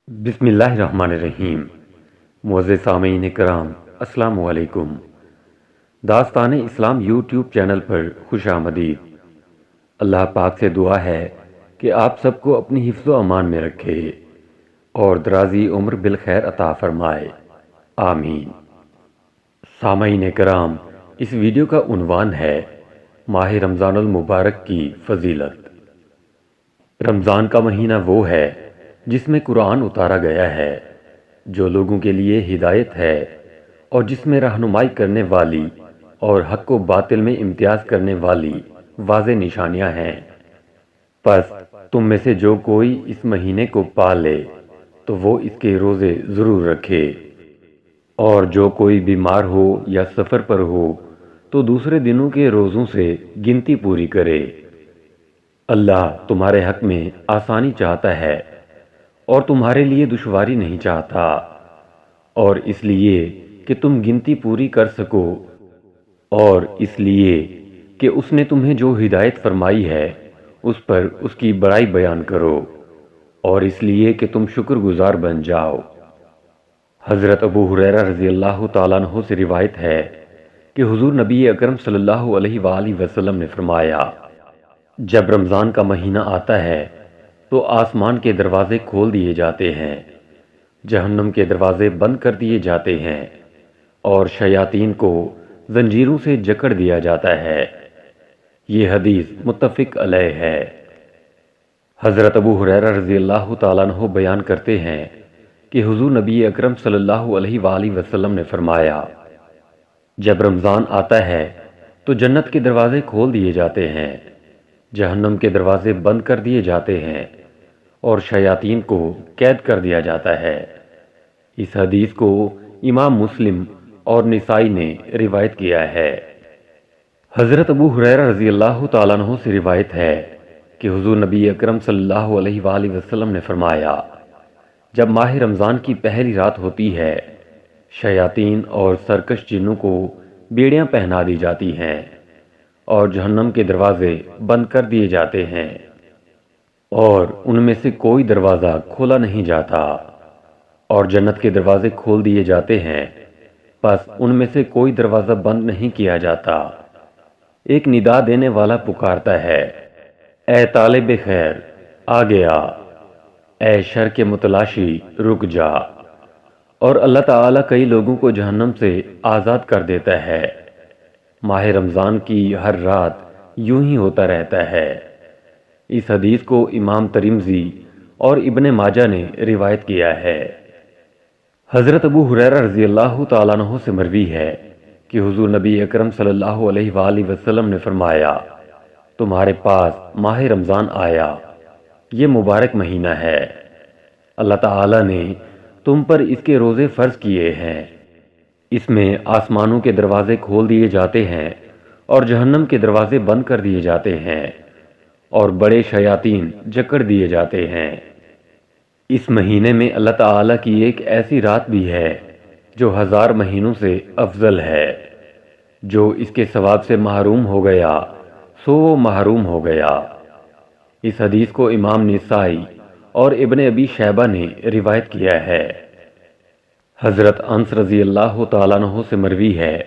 بسم اللہ الرحمن الرحیم۔ معزز سامعین کرام، السلام علیکم۔ داستان اسلام یوٹیوب چینل پر خوش آمدید۔ اللہ پاک سے دعا ہے کہ آپ سب کو اپنی حفظ و امان میں رکھے اور درازی عمر بالخیر عطا فرمائے، آمین۔ سامعین کرام، اس ویڈیو کا عنوان ہے ماہ رمضان المبارک کی فضیلت۔ رمضان کا مہینہ وہ ہے جس میں قرآن اتارا گیا ہے، جو لوگوں کے لیے ہدایت ہے اور جس میں رہنمائی کرنے والی اور حق و باطل میں امتیاز کرنے والی واضح نشانیاں ہیں۔ پس تم میں سے جو کوئی اس مہینے کو پا لے تو وہ اس کے روزے ضرور رکھے، اور جو کوئی بیمار ہو یا سفر پر ہو تو دوسرے دنوں کے روزوں سے گنتی پوری کرے۔ اللہ تمہارے حق میں آسانی چاہتا ہے اور تمہارے لیے دشواری نہیں چاہتا، اور اس لیے کہ تم گنتی پوری کر سکو، اور اس لیے کہ اس نے تمہیں جو ہدایت فرمائی ہے اس پر اس کی بڑائی بیان کرو، اور اس لیے کہ تم شکر گزار بن جاؤ۔ حضرت ابو ہریرہ رضی اللہ تعالیٰ عنہ سے روایت ہے کہ حضور نبی اکرم صلی اللہ علیہ وآلہ وسلم نے فرمایا، جب رمضان کا مہینہ آتا ہے تو آسمان کے دروازے کھول دیے جاتے ہیں، جہنم کے دروازے بند کر دیے جاتے ہیں، اور شیاطین کو زنجیروں سے جکڑ دیا جاتا ہے۔ یہ حدیث متفق علیہ ہے۔ حضرت ابو ہریرہ رضی اللہ تعالیٰ عنہ بیان کرتے ہیں کہ حضور نبی اکرم صلی اللہ علیہ وآلہ وسلم نے فرمایا، جب رمضان آتا ہے تو جنت کے دروازے کھول دیے جاتے ہیں، جہنم کے دروازے بند کر دیے جاتے ہیں، اور شیاطین کو قید کر دیا جاتا ہے۔ اس حدیث کو امام مسلم اور نسائی نے روایت کیا ہے۔ حضرت ابو ہریرہ رضی اللہ تعالیٰ عنہ سے روایت ہے کہ حضور نبی اکرم صلی اللہ علیہ وآلہ وسلم نے فرمایا، جب ماہ رمضان کی پہلی رات ہوتی ہے، شیاطین اور سرکش جنوں کو بیڑیاں پہنا دی جاتی ہیں، اور جہنم کے دروازے بند کر دیے جاتے ہیں، اور ان میں سے کوئی دروازہ کھولا نہیں جاتا، اور جنت کے دروازے کھول دیے جاتے ہیں، پس ان میں سے کوئی دروازہ بند نہیں کیا جاتا۔ ایک ندا دینے والا پکارتا ہے، اے طالب خیر آ گیا، اے شر کے متلاشی رک جا، اور اللہ تعالیٰ کئی لوگوں کو جہنم سے آزاد کر دیتا ہے۔ ماہ رمضان کی ہر رات یوں ہی ہوتا رہتا ہے۔ اس حدیث کو امام ترمذی اور ابن ماجہ نے روایت کیا ہے۔ حضرت ابو ہریرہ رضی اللہ تعالیٰ عنہ سے مروی ہے کہ حضور نبی اکرم صلی اللہ علیہ وآلہ وسلم نے فرمایا، تمہارے پاس ماہ رمضان آیا، یہ مبارک مہینہ ہے، اللہ تعالیٰ نے تم پر اس کے روزے فرض کیے ہیں۔ اس میں آسمانوں کے دروازے کھول دیے جاتے ہیں اور جہنم کے دروازے بند کر دیے جاتے ہیں، اور بڑے شیاطین جکڑ دیے جاتے ہیں۔ اس مہینے میں اللہ تعالیٰ کی ایک ایسی رات بھی ہے جو 1000 مہینوں سے افضل ہے۔ جو اس کے ثواب سے محروم ہو گیا سو وہ محروم ہو گیا۔ اس حدیث کو امام نسائی اور ابن ابی شیبہ نے روایت کیا ہے۔ حضرت انس رضی اللہ تعالیٰ عنہ سے مروی ہے،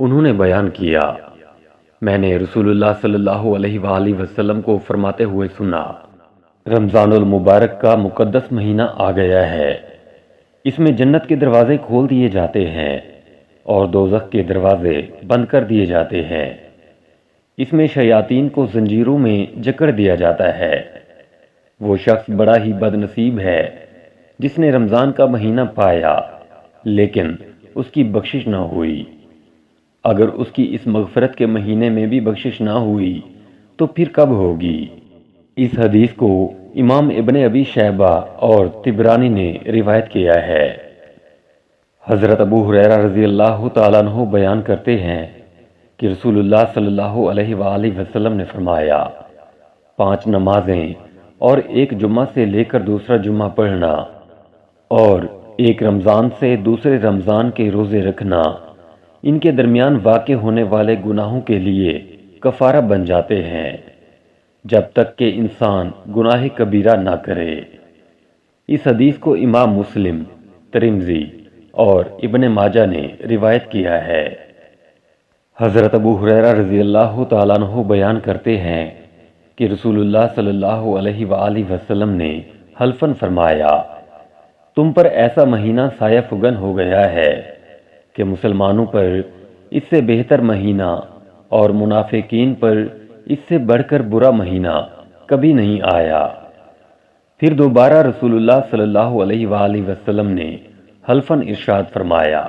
انہوں نے بیان کیا، میں نے رسول اللہ صلی اللہ علیہ وآلہ وسلم کو فرماتے ہوئے سنا، رمضان المبارک کا مقدس مہینہ آ گیا ہے، اس میں جنت کے دروازے کھول دیے جاتے ہیں اور دوزخ کے دروازے بند کر دیے جاتے ہیں۔ اس میں شیاطین کو زنجیروں میں جکڑ دیا جاتا ہے۔ وہ شخص بڑا ہی بد نصیب ہے جس نے رمضان کا مہینہ پایا لیکن اس کی بخشش نہ ہوئی۔ اگر اس کی اس مغفرت کے مہینے میں بھی بخشش نہ ہوئی تو پھر کب ہوگی؟ اس حدیث کو امام ابن ابی شیبہ اور طبرانی نے روایت کیا ہے۔ حضرت ابو ہریرہ رضی اللہ تعالیٰ عنہ بیان کرتے ہیں کہ رسول اللہ صلی اللہ علیہ وآلہ وسلم نے فرمایا، 5 نمازیں اور ایک جمعہ سے لے کر دوسرا جمعہ پڑھنا، اور ایک رمضان سے دوسرے رمضان کے روزے رکھنا، ان کے درمیان واقع ہونے والے گناہوں کے لیے کفارہ بن جاتے ہیں، جب تک کہ انسان گناہ کبیرہ نہ کرے۔ اس حدیث کو امام مسلم، ترمذی اور ابن ماجہ نے روایت کیا ہے۔ حضرت ابو ہریرہ رضی اللہ تعالیٰ عنہ بیان کرتے ہیں کہ رسول اللہ صلی اللہ علیہ وآلہ وسلم نے حلفاً فرمایا، تم پر ایسا مہینہ سایہ فگن ہو گیا ہے کہ مسلمانوں پر اس سے بہتر مہینہ اور منافقین پر اس سے بڑھ کر برا مہینہ کبھی نہیں آیا۔ پھر دوبارہ رسول اللہ صلی اللہ علیہ وآلہ وسلم نے حلفاً ارشاد فرمایا،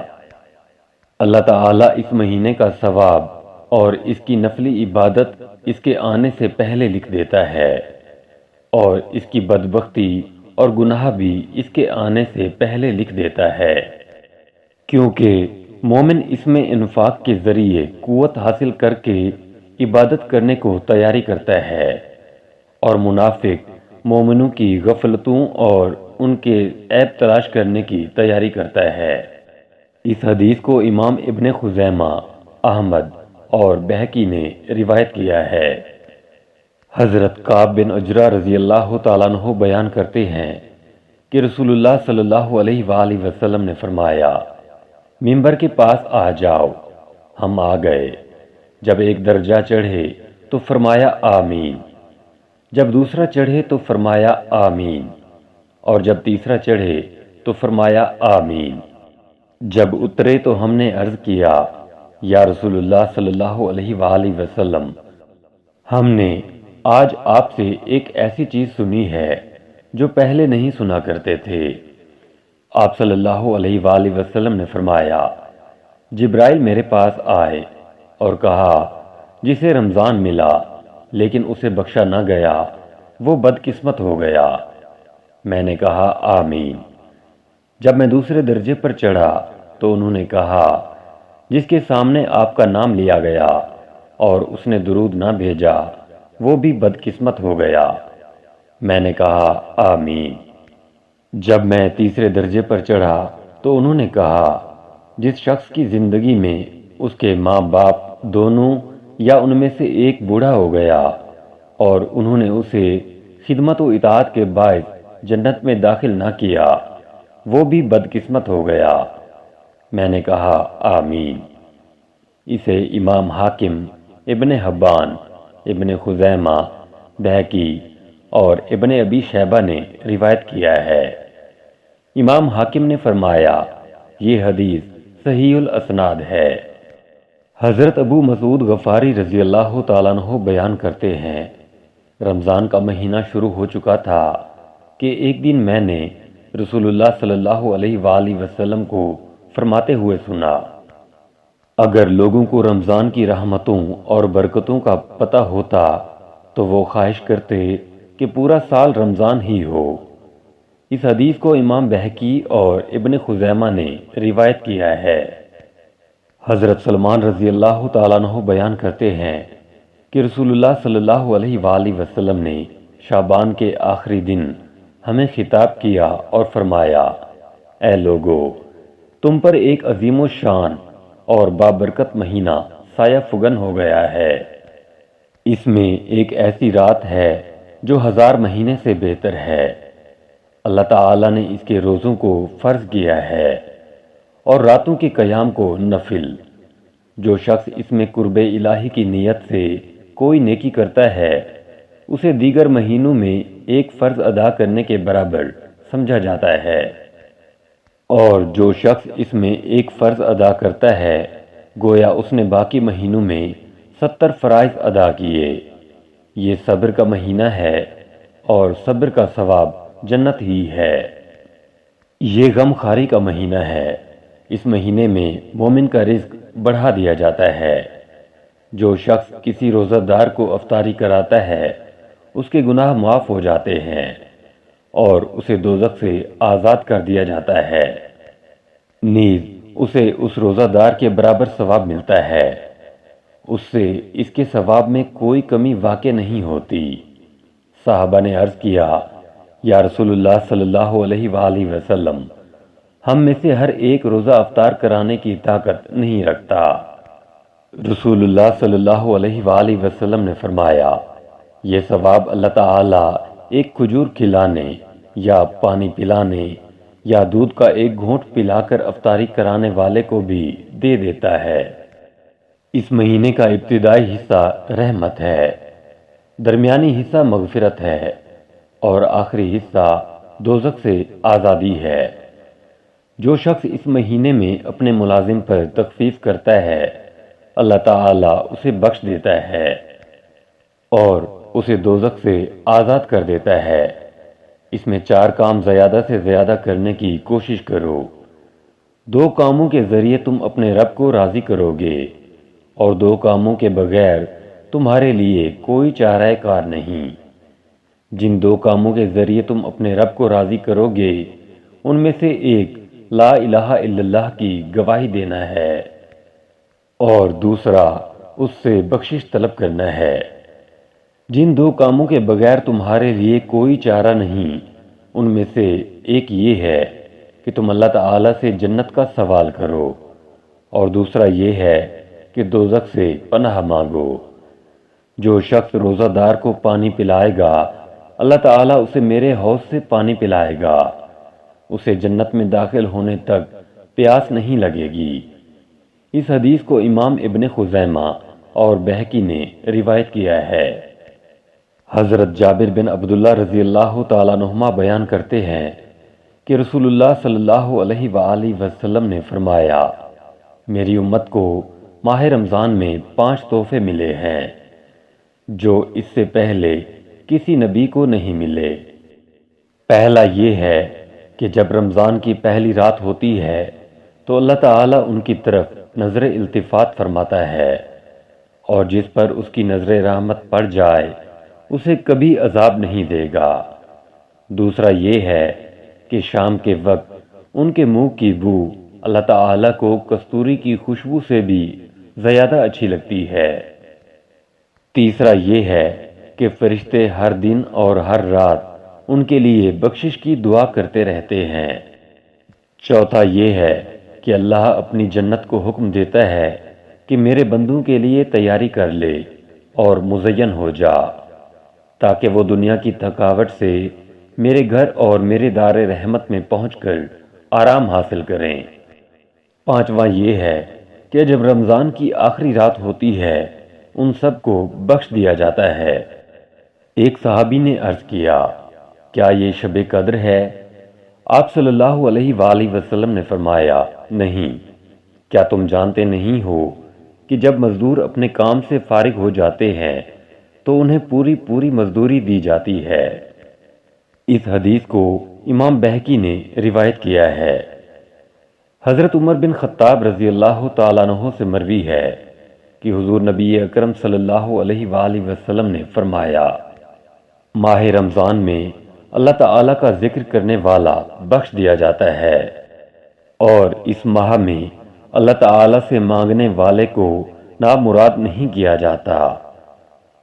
اللہ تعالیٰ اس مہینے کا ثواب اور اس کی نفلی عبادت اس کے آنے سے پہلے لکھ دیتا ہے، اور اس کی بدبختی اور گناہ بھی اس کے آنے سے پہلے لکھ دیتا ہے، کیونکہ مومن اس میں انفاق کے ذریعے قوت حاصل کر کے عبادت کرنے کو تیاری کرتا ہے، اور منافق مومنوں کی غفلتوں اور ان کے عیب تلاش کرنے کی تیاری کرتا ہے۔ اس حدیث کو امام ابن خزیمہ، احمد اور بہقی نے روایت کیا ہے۔ حضرت کعب بن عجرہ رضی اللہ تعالیٰ عنہ بیان کرتے ہیں کہ رسول اللہ صلی اللہ علیہ وآلہ وسلم نے فرمایا، ممبر کے پاس آ جاؤ۔ ہم آ گئے۔ جب ایک درجہ چڑھے تو فرمایا آمین، جب دوسرا چڑھے تو فرمایا آمین، اور جب تیسرا چڑھے تو فرمایا آمین۔ جب اترے تو ہم نے عرض کیا، یا رسول اللہ صلی اللہ علیہ وآلہ وسلم، ہم نے آج آپ سے ایک ایسی چیز سنی ہے جو پہلے نہیں سنا کرتے تھے۔ آپ صلی اللہ علیہ وآلہ وسلم نے فرمایا، جبرائیل میرے پاس آئے اور کہا، جسے رمضان ملا لیکن اسے بخشا نہ گیا وہ بدقسمت ہو گیا۔ میں نے کہا آمین۔ جب میں دوسرے درجے پر چڑھا تو انہوں نے کہا، جس کے سامنے آپ کا نام لیا گیا اور اس نے درود نہ بھیجا وہ بھی بدقسمت ہو گیا۔ میں نے کہا آمین۔ جب میں تیسرے درجے پر چڑھا تو انہوں نے کہا، جس شخص کی زندگی میں اس کے ماں باپ دونوں یا ان میں سے ایک بوڑھا ہو گیا اور انہوں نے اسے خدمت و اطاعت کے باعث جنت میں داخل نہ کیا وہ بھی بدقسمت ہو گیا۔ میں نے کہا آمین۔ اسے امام حاکم، ابن حبان، ابن خزیمہ، بہقی اور ابن ابی شیبہ نے روایت کیا ہے۔ امام حاکم نے فرمایا، یہ حدیث صحیح الاسناد ہے۔ حضرت ابو مسعود غفاری رضی اللہ تعالیٰ عنہ بیان کرتے ہیں، رمضان کا مہینہ شروع ہو چکا تھا کہ ایک دن میں نے رسول اللہ صلی اللہ علیہ وآلہ وسلم کو فرماتے ہوئے سنا، اگر لوگوں کو رمضان کی رحمتوں اور برکتوں کا پتہ ہوتا تو وہ خواہش کرتے کہ پورا سال رمضان ہی ہو۔ اس حدیث کو امام بہقی اور ابن خزیمہ نے روایت کیا ہے۔ حضرت سلمان رضی اللہ تعالیٰ عنہ بیان کرتے ہیں کہ رسول اللہ صلی اللہ علیہ وآلہ وسلم نے شعبان کے آخری دن ہمیں خطاب کیا اور فرمایا، اے لوگو، تم پر ایک عظیم و شان اور بابرکت مہینہ سایہ فگن ہو گیا ہے۔ اس میں ایک ایسی رات ہے جو 1000 مہینے سے بہتر ہے۔ اللہ تعالیٰ نے اس کے روزوں کو فرض کیا ہے اور راتوں کے قیام کو نفل۔ جو شخص اس میں قرب الہی کی نیت سے کوئی نیکی کرتا ہے اسے دیگر مہینوں میں ایک فرض ادا کرنے کے برابر سمجھا جاتا ہے، اور جو شخص اس میں ایک فرض ادا کرتا ہے گویا اس نے باقی مہینوں میں 70 فرائض ادا کیے۔ یہ صبر کا مہینہ ہے اور صبر کا ثواب جنت ہی ہے۔ یہ غم خاری کا مہینہ ہے۔ اس مہینے میں مومن کا رزق بڑھا دیا جاتا ہے۔ جو شخص کسی روزہ دار کو افطاری کراتا ہے اس کے گناہ معاف ہو جاتے ہیں اور اسے دوزخ سے آزاد کر دیا جاتا ہے، نیز اسے اس روزہ دار کے برابر ثواب ملتا ہے۔ اس سے اس کے ثواب میں کوئی کمی واقع نہیں ہوتی۔ صحابہ نے عرض کیا، یا رسول اللہ صلی اللہ علیہ وآلہ وسلم، ہم میں سے ہر ایک روزہ افطار کرانے کی طاقت نہیں رکھتا۔ رسول اللہ صلی اللہ علیہ وآلہ وسلم نے فرمایا، یہ ثواب اللہ تعالیٰ ایک کھجور کھلانے یا پانی پلانے یا دودھ کا ایک گھونٹ پلا کر افطاری کرانے والے کو بھی دے دیتا ہے۔ اس مہینے کا ابتدائی حصہ رحمت ہے، درمیانی حصہ مغفرت ہے اور آخری حصہ دوزخ سے آزادی ہے۔ جو شخص اس مہینے میں اپنے ملازم پر تخفیف کرتا ہے، اللہ تعالیٰ اسے بخش دیتا ہے اور اسے دوزخ سے آزاد کر دیتا ہے۔ اس میں 4 کام زیادہ سے زیادہ کرنے کی کوشش کرو۔ 2 کاموں کے ذریعے تم اپنے رب کو راضی کرو گے اور 2 کاموں کے بغیر تمہارے لیے کوئی چارہ کار نہیں۔ جن 2 کاموں کے ذریعے تم اپنے رب کو راضی کرو گے ان میں سے ایک لا الہ الا اللہ کی گواہی دینا ہے اور دوسرا اس سے بخشش طلب کرنا ہے۔ جن 2 کاموں کے بغیر تمہارے لیے کوئی چارہ نہیں ان میں سے ایک یہ ہے کہ تم اللہ تعالیٰ سے جنت کا سوال کرو اور دوسرا یہ ہے کہ دوزخ سے پناہ مانگو۔ جو شخص روزہ دار کو پانی پلائے گا اللہ تعالیٰ اسے میرے حوض سے پانی پلائے گا، اسے جنت میں داخل ہونے تک پیاس نہیں لگے گی۔ اس حدیث کو امام ابن خزیمہ اور بہقی نے روایت کیا ہے۔ حضرت جابر بن عبداللہ رضی اللہ تعالیٰ عنہما بیان کرتے ہیں کہ رسول اللہ صلی اللہ علیہ وآلہ وسلم نے فرمایا، میری امت کو ماہ رمضان میں 5 تحفے ملے ہیں جو اس سے پہلے کسی نبی کو نہیں ملے۔ پہلا یہ ہے کہ جب رمضان کی پہلی رات ہوتی ہے تو اللہ تعالیٰ ان کی طرف نظر التفات فرماتا ہے اور جس پر اس کی نظر رحمت پڑ جائے اسے کبھی عذاب نہیں دے گا۔ دوسرا یہ ہے کہ شام کے وقت ان کے منہ کی بو اللہ تعالیٰ کو کستوری کی خوشبو سے بھی زیادہ اچھی لگتی ہے۔ تیسرا یہ ہے کہ فرشتے ہر دن اور ہر رات ان کے لیے بخشش کی دعا کرتے رہتے ہیں۔ چوتھا یہ ہے کہ اللہ اپنی جنت کو حکم دیتا ہے کہ میرے بندوں کے لیے تیاری کر لے اور مزین ہو جا تاکہ وہ دنیا کی تھکاوٹ سے میرے گھر اور میرے دار رحمت میں پہنچ کر آرام حاصل کریں۔ پانچواں یہ ہے کہ جب رمضان کی آخری رات ہوتی ہے ان سب کو بخش دیا جاتا ہے۔ ایک صحابی نے عرض کیا، کیا یہ شب قدر ہے؟ آپ صلی اللہ علیہ وآلہ وسلم نے فرمایا، نہیں۔ کیا تم جانتے نہیں ہو کہ جب مزدور اپنے کام سے فارغ ہو جاتے ہیں تو انہیں پوری مزدوری دی جاتی ہے۔ اس حدیث کو امام بہقی نے روایت کیا ہے۔ حضرت عمر بن خطاب رضی اللہ تعالیٰ عنہ سے مروی ہے کہ حضور نبی اکرم صلی اللہ علیہ وآلہ وسلم نے فرمایا، ماہ رمضان میں اللہ تعالیٰ کا ذکر کرنے والا بخش دیا جاتا ہے اور اس ماہ میں اللہ تعالیٰ سے مانگنے والے کو نامراد نہیں کیا جاتا۔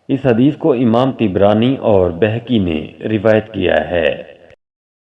اس حدیث کو امام طبرانی اور بہقی نے روایت کیا ہے۔